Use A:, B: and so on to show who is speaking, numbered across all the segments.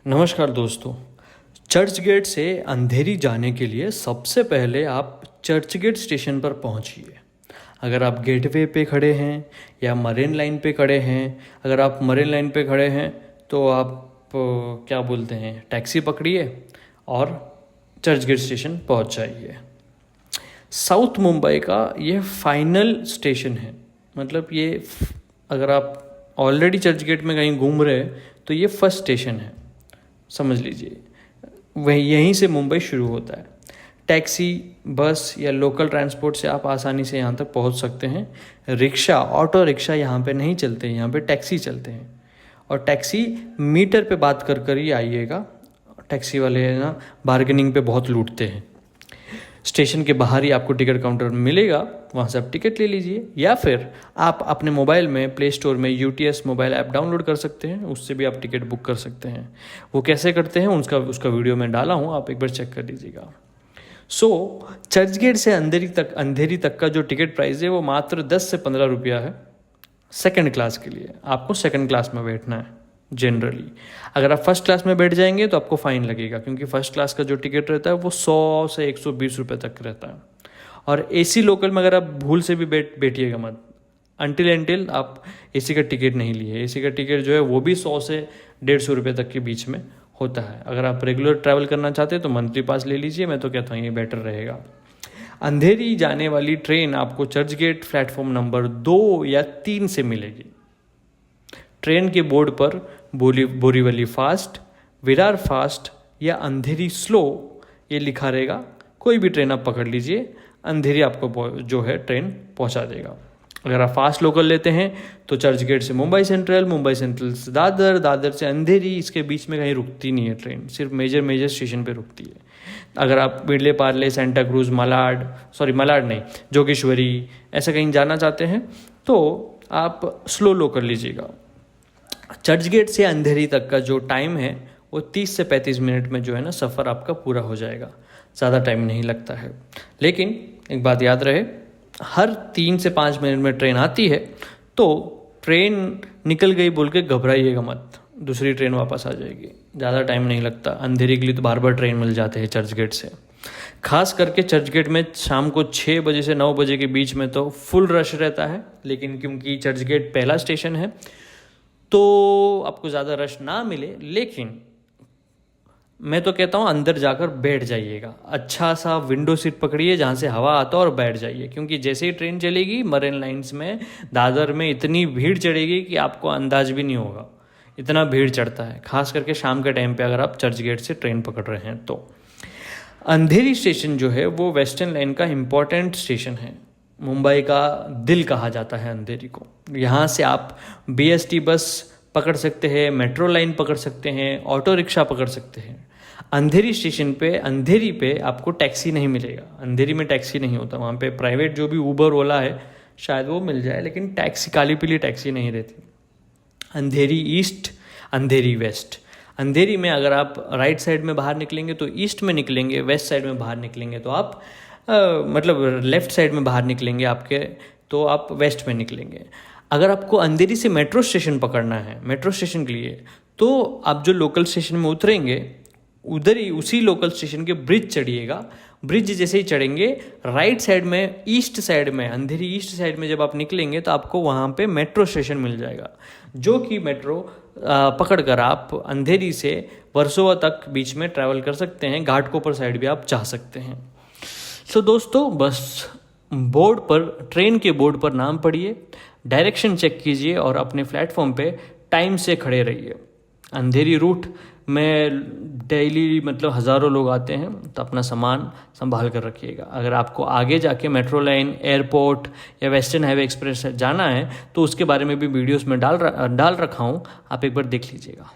A: नमस्कार दोस्तों। Church gate से अंधेरी जाने के लिए सबसे पहले आप चर्च गेट स्टेशन पर पहुंचिए। अगर आप गेटवे पे खड़े हैं या मरीन लाइन पे खड़े हैं, अगर आप मरीन लाइन पे खड़े हैं तो आप क्या बोलते हैं, टैक्सी पकड़िए और चर्च गेट स्टेशन पहुंच जाइए। साउथ मुंबई का ये फाइनल स्टेशन है। मतलब ये अगर आप ऑलरेडी चर्च गेट में कहीं घूम रहे हैं तो ये फर्स्ट स्टेशन है, समझ लीजिए। वही यहीं से मुंबई शुरू होता है। टैक्सी, बस या लोकल ट्रांसपोर्ट से आप आसानी से यहाँ तक पहुँच सकते हैं। रिक्शा, ऑटो रिक्शा यहाँ पे नहीं चलते, यहाँ पे टैक्सी चलते हैं। और टैक्सी मीटर पे बात कर ही आइएगा। टैक्सी वाले ना बार्गेनिंग पे बहुत लूटते हैं। स्टेशन के बाहर ही आपको टिकट काउंटर मिलेगा, वहाँ से आप टिकट ले लीजिए। या फिर आप अपने मोबाइल में प्ले स्टोर में यूटीएस मोबाइल ऐप डाउनलोड कर सकते हैं, उससे भी आप टिकट बुक कर सकते हैं। वो कैसे करते हैं उसका वीडियो मैं डाला हूँ, आप एक बार चेक कर लीजिएगा। चर्च गेट से अंधेरी तक का जो टिकट प्राइस है वो मात्र 10 से 15 रुपया है सेकंड क्लास के लिए। आपको सेकंड क्लास में बैठना है जनरली। अगर आप फर्स्ट क्लास में बैठ जाएंगे तो आपको फ़ाइन लगेगा, क्योंकि फर्स्ट क्लास का जो टिकट रहता है वो 100 से 120 रुपये तक रहता है। और एसी लोकल में अगर आप भूल से भी बैठिएगा मत, अनटिल आप एसी का टिकट नहीं लिए। एसी का टिकट जो है वो भी 100 से 150 रुपये तक के बीच में होता है। अगर आप रेगुलर ट्रैवल करना चाहते हैं तो मंथली पास ले लीजिए, मैं तो कहता हूँ ये बेटर रहेगा। अंधेरी जाने वाली ट्रेन आपको चर्च गेट प्लेटफॉर्म नंबर 2 या 3 से मिलेगी। ट्रेन के बोर्ड पर बोरीवली फास्ट, विरार फास्ट या अंधेरी स्लो ये लिखा रहेगा। कोई भी ट्रेन आप पकड़ लीजिए, अंधेरी आपको जो है ट्रेन पहुंचा देगा। अगर आप फास्ट लोकल लेते हैं तो चर्च गेट से मुंबई सेंट्रल से दादर, दादर से अंधेरी, इसके बीच में कहीं रुकती नहीं है ट्रेन, सिर्फ मेजर स्टेशन पे रुकती है। अगर आप बिरले पार्ले, सेंटा क्रूज, मलाड नहीं, जोगेश्वरी ऐसा कहीं जाना चाहते हैं तो आप स्लो लोकल लीजिएगा। चर्च गेट से अंधेरी तक का जो टाइम है वो 30 से 35 मिनट में जो है ना सफ़र आपका पूरा हो जाएगा। ज़्यादा टाइम नहीं लगता है। लेकिन एक बात याद रहे, हर 3 से 5 मिनट में ट्रेन आती है, तो ट्रेन निकल गई बोल के घबराइएगा मत, दूसरी ट्रेन वापस आ जाएगी। ज़्यादा टाइम नहीं लगता। अंधेरी के लिए तो बार बार ट्रेन मिल जाते हैं चर्च गेट से। खास करके चर्च गेट में शाम को 6 बजे से 9 बजे के बीच में तो फुल रश रहता है। लेकिन क्योंकि चर्च गेट पहला स्टेशन है तो आपको ज़्यादा रश ना मिले, लेकिन मैं तो कहता हूँ अंदर जाकर बैठ जाइएगा। अच्छा सा विंडो सीट पकड़िए जहाँ से हवा आता है और बैठ जाइए, क्योंकि जैसे ही ट्रेन चलेगी मरीन लाइन्स में, दादर में इतनी भीड़ चढ़ेगी कि आपको अंदाज भी नहीं होगा, इतना भीड़ चढ़ता है। खास करके शाम के टाइम पे अगर आप चर्च गेट से ट्रेन पकड़ रहे हैं तो। अंधेरी स्टेशन जो है वो वेस्टर्न लाइन का इम्पॉर्टेंट स्टेशन है। मुंबई का दिल कहा जाता है अंधेरी को। यहाँ से आप BST बस पकड़ सकते हैं, मेट्रो लाइन पकड़ सकते हैं, ऑटो रिक्शा पकड़ सकते हैं। अंधेरी पे आपको टैक्सी नहीं मिलेगा। अंधेरी में टैक्सी नहीं होता, वहाँ पे प्राइवेट जो भी उबर ओला है शायद वो मिल जाए, लेकिन टैक्सी, काली पीली टैक्सी नहीं रहती। अंधेरी ईस्ट, अंधेरी वेस्ट। अंधेरी में अगर आप राइट साइड में बाहर निकलेंगे तो ईस्ट में निकलेंगे, वेस्ट साइड में बाहर निकलेंगे तो आप मतलब लेफ्ट साइड में बाहर निकलेंगे आपके तो आप वेस्ट में निकलेंगे। अगर आपको अंधेरी से मेट्रो स्टेशन पकड़ना है, मेट्रो स्टेशन के लिए, तो आप जो लोकल स्टेशन में उतरेंगे उधर ही उसी लोकल स्टेशन के ब्रिज चढ़िएगा। ब्रिज जैसे ही चढ़ेंगे राइट साइड में, ईस्ट साइड में, अंधेरी ईस्ट साइड में जब आप निकलेंगे तो आपको वहाँ पे मेट्रो स्टेशन मिल जाएगा, जो कि मेट्रो पकड़कर आप अंधेरी से वर्सोवा तक बीच में ट्रैवल कर सकते हैं। घाटकोपर साइड भी आप जा सकते हैं। दोस्तों बस बोर्ड पर, ट्रेन के बोर्ड पर नाम पढ़िए, डायरेक्शन चेक कीजिए और अपने प्लेटफॉर्म पे टाइम से खड़े रहिए। अंधेरी रूट में डेली मतलब हज़ारों लोग आते हैं, तो अपना सामान संभाल कर रखिएगा। अगर आपको आगे जाके मेट्रो लाइन, एयरपोर्ट या वेस्टर्न हाईवे एक्सप्रेस जाना है तो उसके बारे में भी वीडियोस में डाल रखा हूँ, आप एक बार देख लीजिएगा।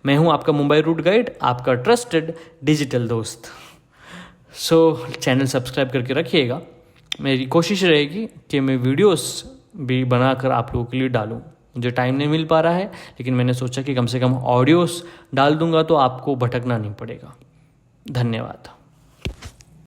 A: मैं हूँ आपका मुंबई रूट गाइड, आपका ट्रस्टेड डिजिटल दोस्त। चैनल सब्सक्राइब करके रखिएगा। मेरी कोशिश रहेगी कि मैं वीडियोस भी बनाकर आप लोगों के लिए डालूं। मुझे टाइम नहीं मिल पा रहा है, लेकिन मैंने सोचा कि कम से कम ऑडियोस डाल दूंगा तो आपको भटकना नहीं पड़ेगा। धन्यवाद।